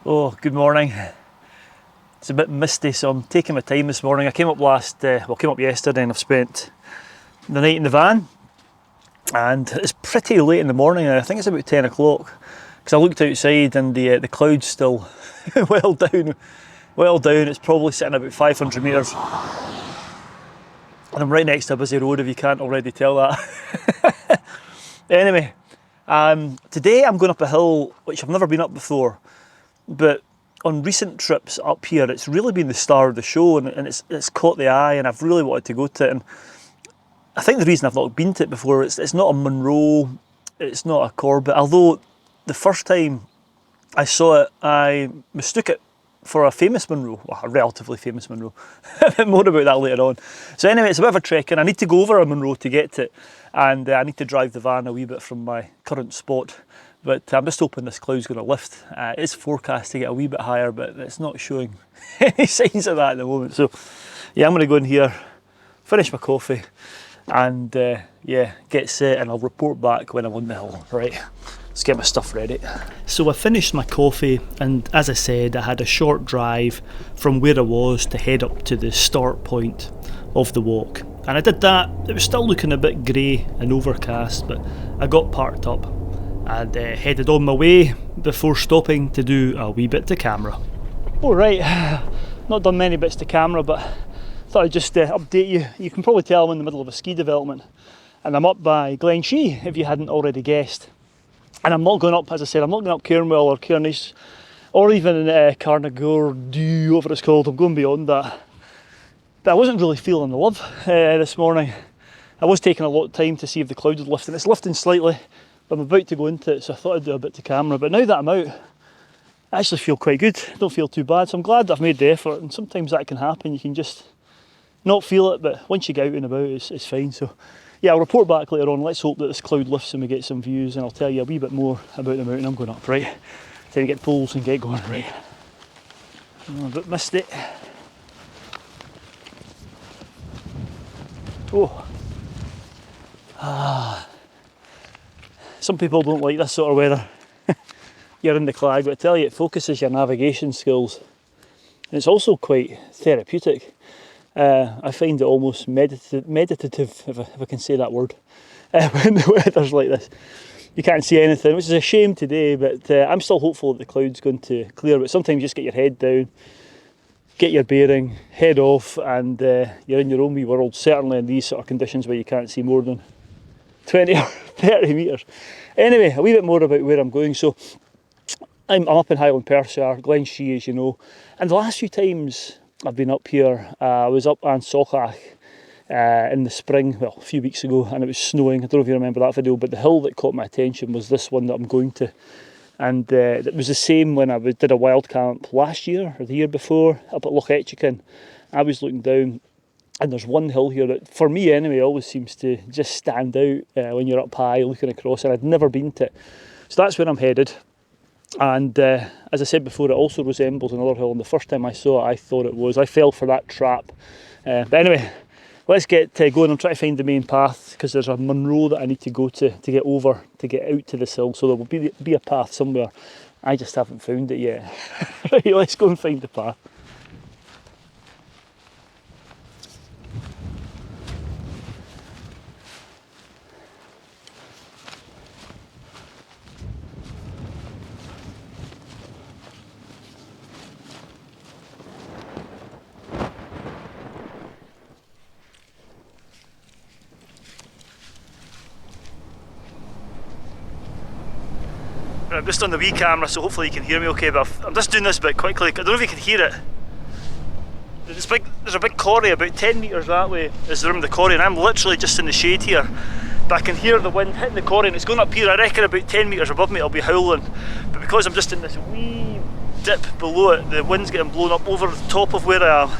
Oh, good morning. It's a bit misty, so I'm taking my time this morning. I came up yesterday and I've spent the night in the van. And it's pretty late in the morning, I think it's about 10 o'clock. Because I looked outside and the cloud's still well down. It's probably sitting about 500 metres. And I'm right next to a busy road, if you can't already tell that. Anyway, today I'm going up a hill which I've never been up before. But on recent trips up here, it's really been the star of the show, and it's caught the eye, and I've really wanted to go to it. And I think the reason I've not been to it before, it's not a Munro, it's not a Corbett, although the first time I saw it, I mistook it for a famous Munro, well, a relatively famous Munro. More about that later on. So anyway, it's a bit of a trek, and I need to go over a Munro to get to it, and I need to drive the van a wee bit from my current spot. But I'm just hoping this cloud's going to lift. It is forecast to get a wee bit higher, but it's not showing any signs of that at the moment. So yeah, I'm going to go in here, finish my coffee, and yeah, get set, and I'll report back when I'm on the hill. Right, let's get my stuff ready. So I finished my coffee, and as I said, I had a short drive from where I was to head up to the start point of the walk. And I did that. It was still looking a bit grey and overcast, but I got parked up and headed on my way before stopping to do a wee bit to camera. Alright, not done many bits to camera, but thought I'd just update you. You can probably tell I'm in the middle of a ski development, and I'm up by Glen Shee, if you hadn't already guessed. And I'm not going up, as I said, I'm not going up Cairnwell or Cairnish, or even Carn, whatever it's called. I'm going beyond that. But I wasn't really feeling the love this morning. I was taking a lot of time to see if the cloud would lift, and it's lifting slightly. I'm about to go into it, so I thought I'd do a bit to camera. But now that I'm out, I actually feel quite good. I don't feel too bad, so I'm glad that I've made the effort. And sometimes that can happen. You can just not feel it, but once you get out and about, it's fine. So yeah, I'll report back later on. Let's hope that this cloud lifts and we get some views, and I'll tell you a wee bit more about the mountain I'm going up. Right, time to get poles and get going. Right, oh, a bit misty. Oh, some people don't like this sort of weather. You're in the clag, but I tell you, it focuses your navigation skills. And it's also quite therapeutic. I find it almost meditative, if I can say that word, when the weather's like this. You can't see anything, which is a shame today, but I'm still hopeful that the cloud's going to clear. But sometimes you just get your head down, get your bearing, head off, and you're in your own wee world, certainly in these sort of conditions where you can't see more than 20 or 30 metres. Anyway, a wee bit more about where I'm going. So I'm up in Highland Perthshire, Glen Shee, as you know, and the last few times I've been up here, I was up An Sochach in the spring, well, a few weeks ago, and it was snowing. I don't know if you remember that video, but the hill that caught my attention was this one that I'm going to. And it was the same when I did a wild camp last year, or the year before, up at Loch Etchican. I was looking down, and there's one hill here that, for me anyway, always seems to just stand out when you're up high looking across, and I'd never been to it. So that's where I'm headed. And as I said before, it also resembles another hill, and the first time I saw it, I thought it was. I fell for that trap. But anyway, let's get going. I'm trying to find the main path, because there's a Munro that I need to go to get over, to get out to this hill. So there will be a path somewhere. I just haven't found it yet. Right, let's go and find the path. I'm just on the wee camera, so hopefully you can hear me okay, but I'm just doing this bit quickly. I don't know if you can hear it. There's a big corrie about 10 metres that way is the rim of the corrie, and I'm literally just in the shade here. But I can hear the wind hitting the corrie, and it's going up here. I reckon about 10 metres above me it'll be howling. But because I'm just in this wee dip below it, the wind's getting blown up over the top of where I am.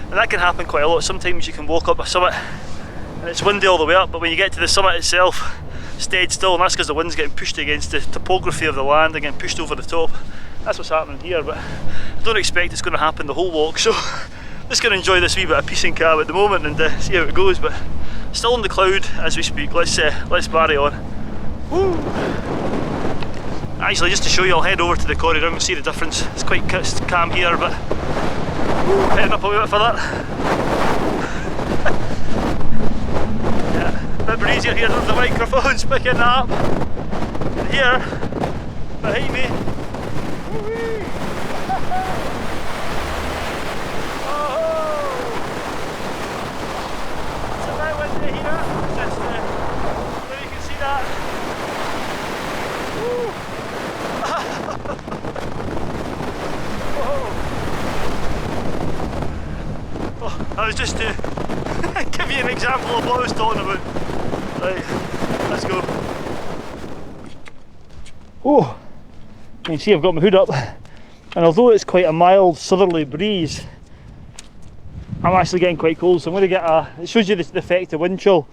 And that can happen quite a lot. Sometimes you can walk up a summit and it's windy all the way up, but when you get to the summit itself, stayed still, and that's because the wind's getting pushed against the topography of the land and getting pushed over the top. That's what's happening here, but I don't expect it's going to happen the whole walk, so I'm just going to enjoy this wee bit of peace and calm at the moment and see how it goes. But still in the cloud as we speak. Let's barry on. Woo! Actually, just to show you, I'll head over to the quarry room and see the difference. It's quite calm here, but heading up a wee bit further. Yeah, a bit breezier here with the microphones picking that up. And here, behind me, it's a bit windy here, just so you can see that. Oh, I was just to give you an example of what I was talking about. Right, let's go. Oh, you can see I've got my hood up, and although it's quite a mild southerly breeze, I'm actually getting quite cold, so I'm going to get it shows you the effect of wind chill.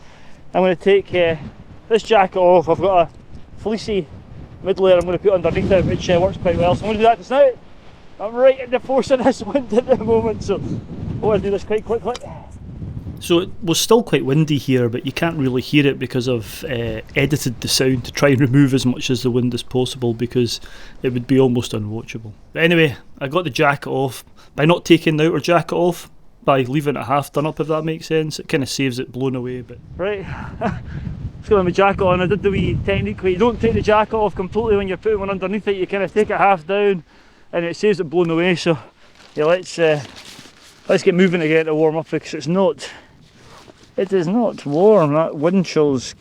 I'm going to take this jacket off. I've got a fleecy mid layer I'm going to put underneath it, which works quite well, so I'm going to do that just now. I'm right in the force of this wind at the moment, so I want to do this quite quickly. So it was still quite windy here, but you can't really hear it because I've edited the sound to try and remove as much as the wind as possible, because it would be almost unwatchable. But anyway, I got the jacket off by not taking the outer jacket off, by leaving it half done up, if that makes sense. It kind of saves it blown away. But right, let's go with my jacket on. I did the wee technique where you don't take the jacket off completely when you're putting one underneath it, you kind of take it half down and it saves it blown away. So yeah, let's get moving again to warm up, because it is not warm. That wind chill's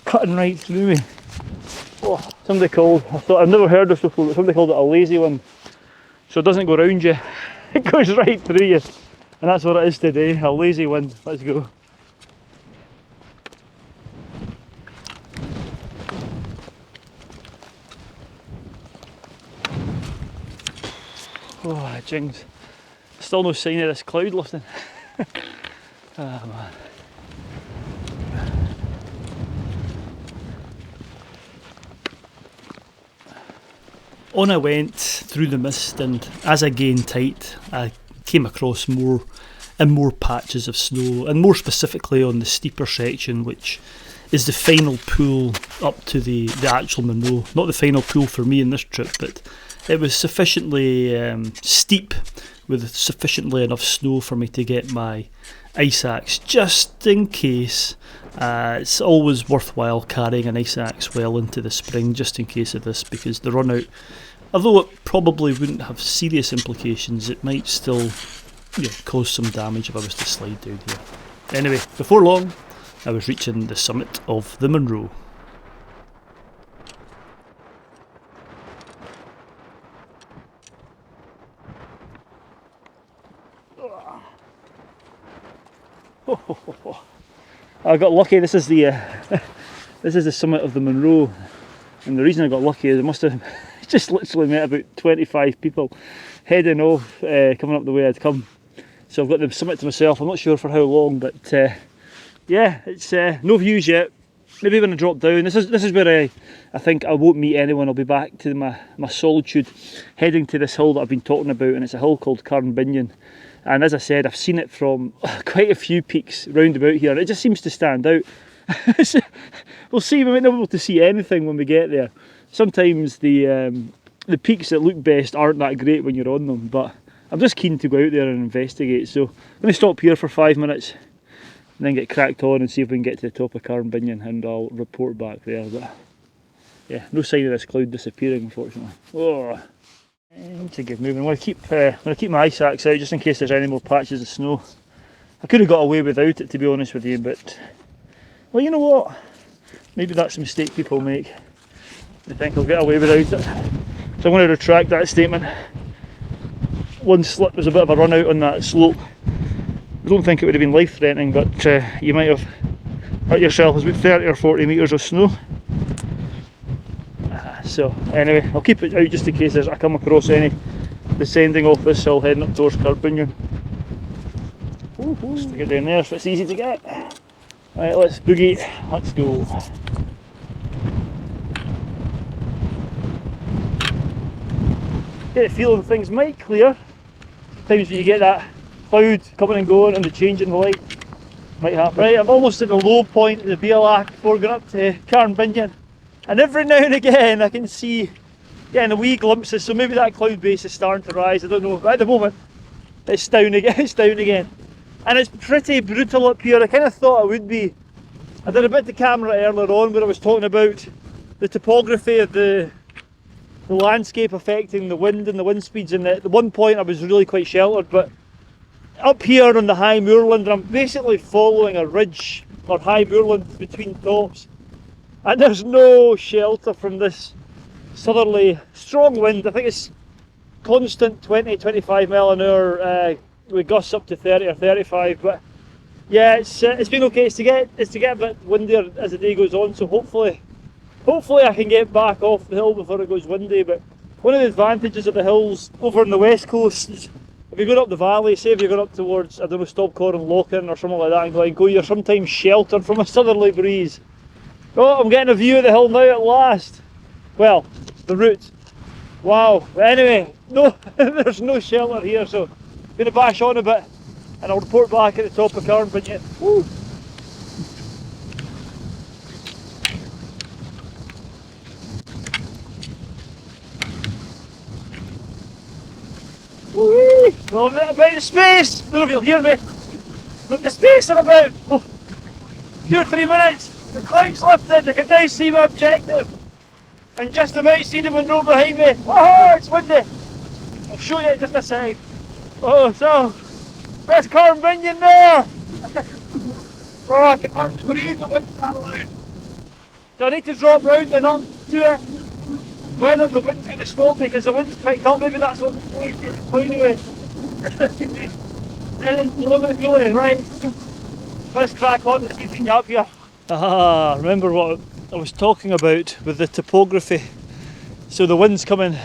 cutting right through me. Oh, somebody called, I've never heard this before, but somebody called it a lazy one. So it doesn't go round you, it goes right through you. And that's what it is today, a lazy wind. Let's go. Oh, jinx. Still no sign of this cloud lifting. Ah, man. On I went through the mist, and as I gained tight, I came across more and more patches of snow, and more specifically on the steeper section, which is the final pull up to the actual Munro. Not the final pull for me in this trip, but it was sufficiently steep with sufficiently enough snow for me to get my ice axe, just in case. It's always worthwhile carrying an ice axe well into the spring, just in case of this, because the run out, although it probably wouldn't have serious implications, it might still cause some damage if I was to slide down here. Anyway, before long I was reaching the summit of the Munro. I got lucky. This is the this is the summit of the Munro, and the reason I got lucky is I must have just literally met about 25 people heading off, coming up the way I'd come. So I've got the summit to myself. I'm not sure for how long, but yeah, it's no views yet. Maybe when I drop down, this is where I think I won't meet anyone. I'll be back to my solitude, heading to this hill that I've been talking about, and it's a hill called Carn Binion. And as I said, I've seen it from quite a few peaks round about here. It just seems to stand out. We'll see, we might not be able to see anything when we get there. Sometimes the peaks that look best aren't that great when you're on them, but I'm just keen to go out there and investigate. So I'm going to stop here for 5 minutes and then get cracked on and see if we can get to the top of Carn Binion, and I'll report back there. But yeah, no sign of this cloud disappearing, unfortunately. Oh. To get moving. I'm going to keep my ice axe out just in case there's any more patches of snow. I could have got away without it, to be honest with you, but well, you know what? Maybe that's a mistake people make. They think I'll get away without it. So I'm going to retract that statement. One slip was a bit of a run out on that slope. I don't think it would have been life threatening, but you might have hurt yourself. There's about 30 or 40 metres of snow. So anyway, I'll keep it out just in case I come across any descending off this hill heading up towards Carn Binion. Just to get down there so it's easy to get. Right, let's boogie, let's go. Get a feeling things might clear. Times when you get that cloud coming and going and the change in the light might happen. Right, I'm almost at the low point of the Bialach before going up to Carn Binion. And every now and again I can see getting a wee glimpses, so maybe that cloud base is starting to rise, I don't know, but at the moment it's down again, it's down again. And it's pretty brutal up here. I kind of thought it would be. I did a bit of camera earlier on where I was talking about the topography of the landscape affecting the wind and the wind speeds, and at one point I was really quite sheltered, but up here on the high moorland, I'm basically following a ridge or high moorland between tops, and there's no shelter from this southerly strong wind. I think it's constant 20-25 mile an hour with gusts up to 30 or 35, but yeah, it's been okay. It's to get a bit windier as the day goes on, so hopefully I can get back off the hill before it goes windy. But one of the advantages of the hills over on the west coast is if you're going up the valley, say if you're going up towards, I don't know, Stobcore and Lochen or something like that, and Glencoe, you're sometimes sheltered from a southerly breeze. Oh, I'm getting a view of the hill now at last. Well, the route. Wow. But anyway, no, there's no shelter here, so I'm going to bash on a bit and I'll report back at the top of Carn, Binion. Woo! Woo! Well, about the space! I don't know if you'll hear me. Look, the space in about 2 or 3 minutes. The cloud's lifted, I can now see my objective. And just about see the Munro behind me. Oh, it's windy. I'll show you in just a sec. Oh, so there's Carn Binion there. Oh, I can hardly breathe, the wind's that loud. So I need to drop round and up to it. Whether the wind's going to stop me, because the wind's picked up, maybe that's what the cloud away. And it's a little bit feeling, right? Let's crack on and get up here. Ah, remember what I was talking about with the topography. So the wind's coming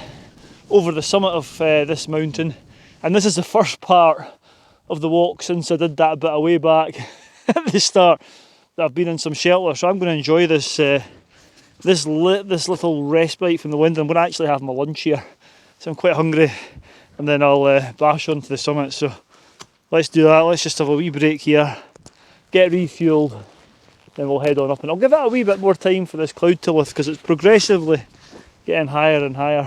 over the summit of this mountain, and this is the first part of the walk since I did that bit of way back at the start that I've been in some shelter. So I'm going to enjoy this this little respite from the wind. I'm going to actually have my lunch here, so I'm quite hungry, and then I'll bash on to the summit. So let's do that. Let's just have a wee break here, get refueled, then we'll head on up, and I'll give it a wee bit more time for this cloud to lift because it's progressively getting higher and higher.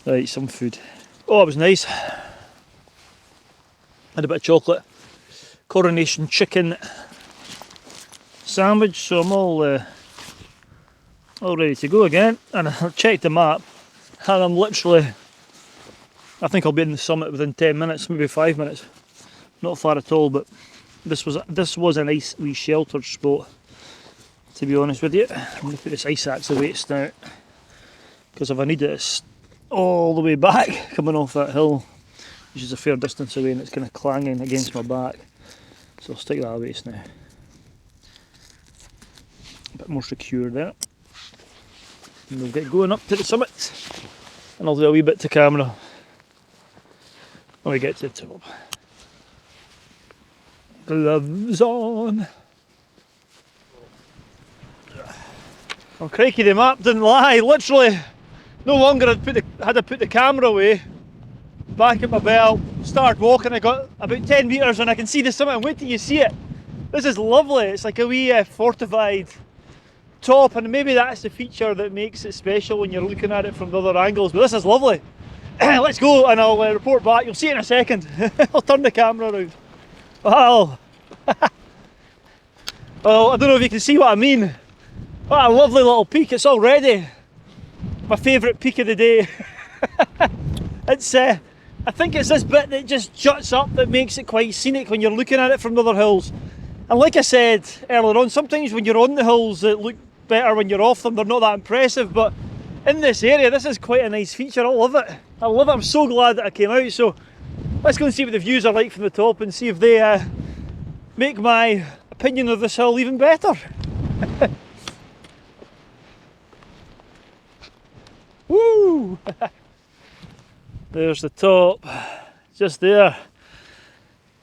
Right, some food. Oh, it was nice. Had a bit of chocolate, coronation chicken sandwich, so I'm all ready to go again. And I've checked the map, and I'm literally, I think I'll be in the summit within 10 minutes, maybe 5 minutes. Not far at all, but this was a nice wee sheltered spot, to be honest with you. I'm going to put this ice axe away now, because if I need it, it's all the way back coming off that hill, which is a fair distance away, and it's kind of clanging against my back. So I'll stick that away now. A bit more secure there. And we'll get going up to the summit, and I'll do a wee bit to camera when we get to the top. Gloves on. Oh, crikey, the map didn't lie. Literally, no longer had I put the camera away, back at my belt, started walking. I got about 10 metres and I can see the summit, and wait till you see it. This is lovely. It's like a wee fortified top, and maybe that's the feature that makes it special when you're looking at it from the other angles, but this is lovely. Let's go and I'll report back. You'll see it in a second. I'll turn the camera around. Wow. Well, I don't know if you can see what I mean. What a lovely little peak. It's already my favourite peak of the day. It's I think it's this bit that just juts up that makes it quite scenic when you're looking at it from the other hills. And like I said earlier on, sometimes when you're on the hills it look better when you're off them, they're not that impressive, but in this area this is quite a nice feature. I love it. I love it. I'm so glad that I came out. So let's go and see what the views are like from the top and see if they make my opinion of this hill even better. Woo! There's the top, just there. I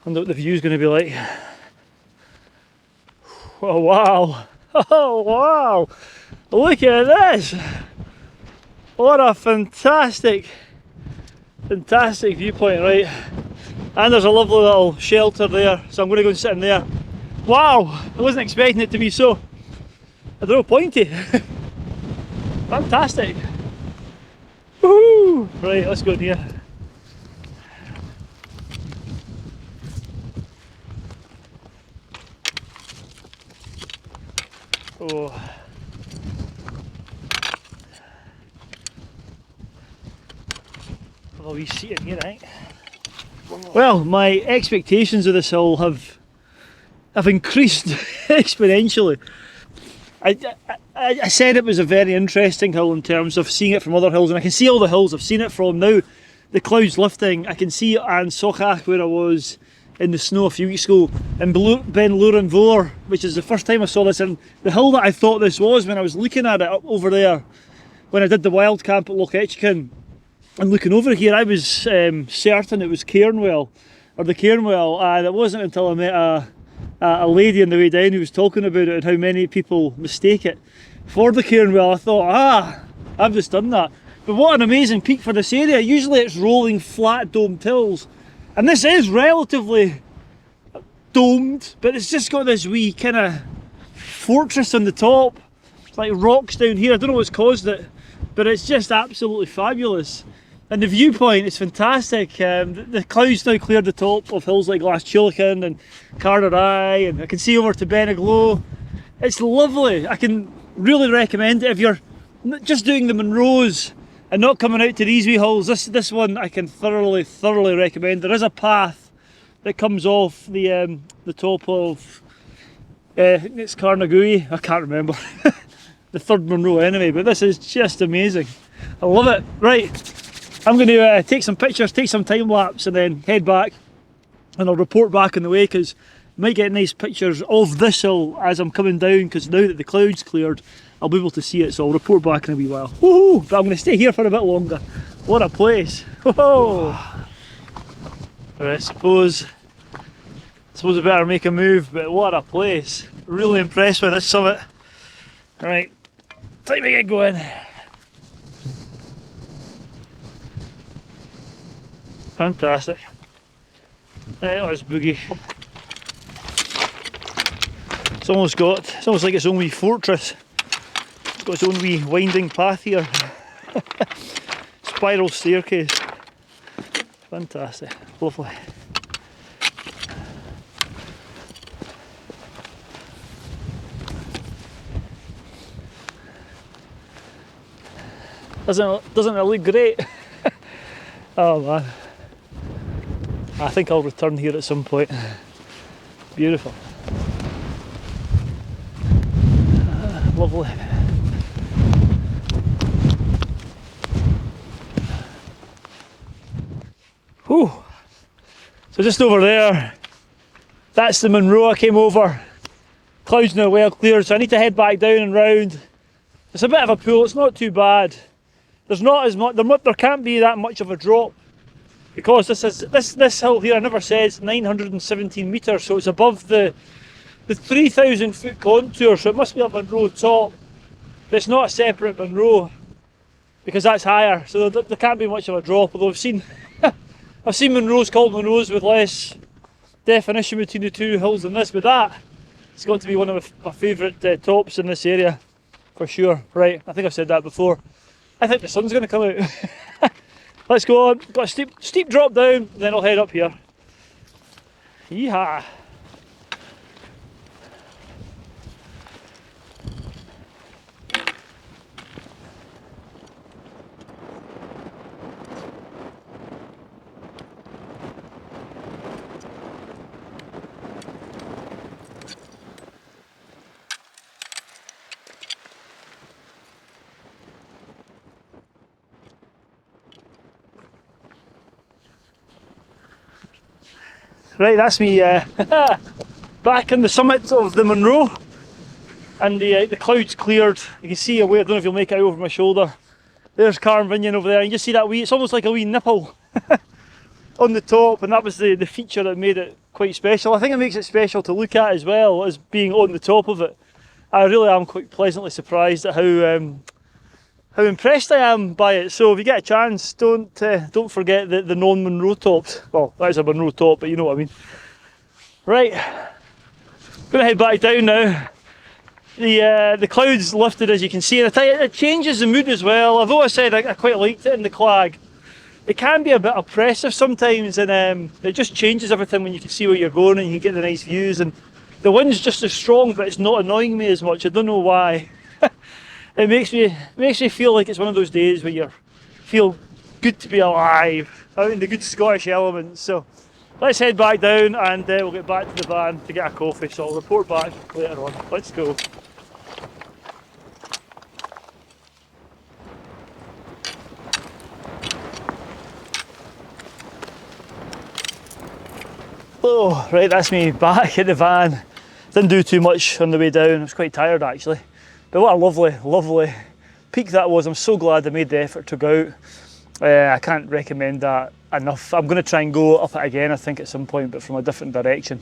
wonder what the view's going to be like. Oh wow! Oh wow! Look at this! What a fantastic viewpoint, right? And there's a lovely little shelter there, so I'm going to go and sit in there. Wow! I wasn't expecting it to be so I don't know, pointy. Fantastic. Woohoo! Right, let's go in here. Oh. Have a wee seat in here, right? Well, my expectations of this hill have increased exponentially. I said it was a very interesting hill in terms of seeing it from other hills, and I can see all the hills I've seen it from now. The clouds lifting, I can see An Sochach where I was in the snow a few weeks ago, and Ben Luran Vor, which is the first time I saw this, and the hill that I thought this was when I was looking at it up over there when I did the wild camp at Loch Etchican. And looking over here, I was certain it was Cairnwell, or the Cairnwell, and it wasn't until I met a lady on the way down who was talking about it and how many people mistake it for the Cairnwell. I thought, I've just done that. But what an amazing peak for this area. Usually it's rolling flat domed hills, and this is relatively domed, but it's just got this wee kind of fortress on the top. It's like rocks down here. I don't know what's caused it, but it's just absolutely fabulous. And the viewpoint is fantastic. The clouds now cleared the top of hills like Glashchillican and Carn, and I can see over to Benaglow. It's lovely. I can really recommend it if you're just doing the Munros and not coming out to these wee hills. This one I can thoroughly recommend. There is a path that comes off the top of it's Carnagui. I can't remember the third Munro anyway. But this is just amazing. I love it. Right. I'm going to take some pictures, take some time lapse, and then head back, and I'll report back on the way, because I might get nice pictures of this hill as I'm coming down, because now that the clouds cleared I'll be able to see it, so I'll report back in a wee while. Woohoo! But I'm going to stay here for a bit longer. What a place! Whoa! I suppose I better make a move, but what a place! Really impressed with this summit. Alright, time to get going. Fantastic. Right, let's boogie. It's almost like its own wee fortress. It's got its own wee winding path here. Spiral staircase. Fantastic. Lovely. Doesn't it look great? Oh man. I think I'll return here at some point. Beautiful. Lovely. Whew. So just over there, that's the Munro I came over. Clouds now well cleared, so I need to head back down and round. It's a bit of a pull, it's not too bad. There's not as much, there can't be that much of a drop, because this hill here, I never said, it's 917 metres, so it's above the 3,000 foot contour, so it must be a Munro top, but it's not a separate Munro, because that's higher, so there can't be much of a drop, although I've seen Munros called Munros with less definition between the two hills than this, but that it's going to be one of my favourite tops in this area, for sure. Right, I think I've said that before. I think the sun's going to come out. Let's go on. Got a steep drop down, then I'll head up here. Yeehaw! Right, that's me back on the summit of the Munro, and the clouds cleared. You can see away, I don't know if you'll make it out over my shoulder. There's Carn Binion over there, and you just see that wee, it's almost like a wee nipple on the top, and that was the feature that made it quite special. I think it makes it special to look at as well as being on the top of it. I really am quite pleasantly surprised at how impressed I am by it. So if you get a chance, don't forget the non-Munro tops. Well, that is a Munro top, but you know what I mean. Right, I'm gonna head back down now. the clouds lifted, as you can see, and I tell you, it changes the mood as well. Although I said I quite liked it in the Clag, it can be a bit oppressive sometimes, and it just changes everything when you can see where you're going and you get the nice views, and the wind's just as strong, but it's not annoying me as much. I don't know why. It makes me feel like it's one of those days where you feel good to be alive, out in the good Scottish elements. So let's head back down, and we'll get back to the van to get a coffee, so I'll report back later on. Let's go. Oh, right, that's me back in the van. Didn't do too much on the way down. I was quite tired actually. But what a lovely, lovely peak that was. I'm so glad I made the effort to go out. I can't recommend that enough. I'm going to try and go up it again, I think, at some point, but from a different direction.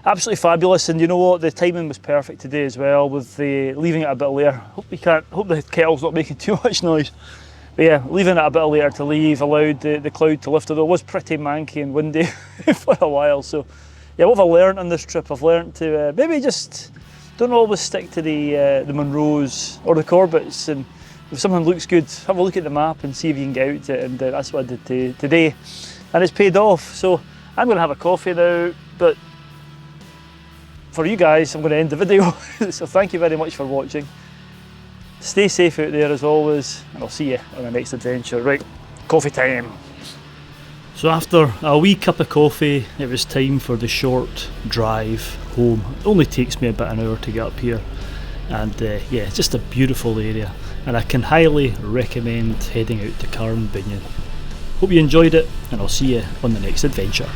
Absolutely fabulous, and you know what? The timing was perfect today as well, with the leaving it a bit later. Hope the kettle's not making too much noise. But yeah, leaving it a bit later to leave allowed the cloud to lift, although it was pretty manky and windy for a while. So yeah, what have I learned on this trip? I've learned to maybe just don't always stick to the Munros or the Corbetts, and if something looks good, have a look at the map and see if you can get out to it, and that's what I did today, and it's paid off. So I'm going to have a coffee now, but for you guys I'm going to end the video. So thank you very much for watching. Stay safe out there as always, and I'll see you on the next adventure. Right, coffee time. So after a wee cup of coffee, it was time for the short drive home. It only takes me about an hour to get up here, and yeah, it's just a beautiful area, and I can highly recommend heading out to Carn, Binion. Hope you enjoyed it, and I'll see you on the next adventure.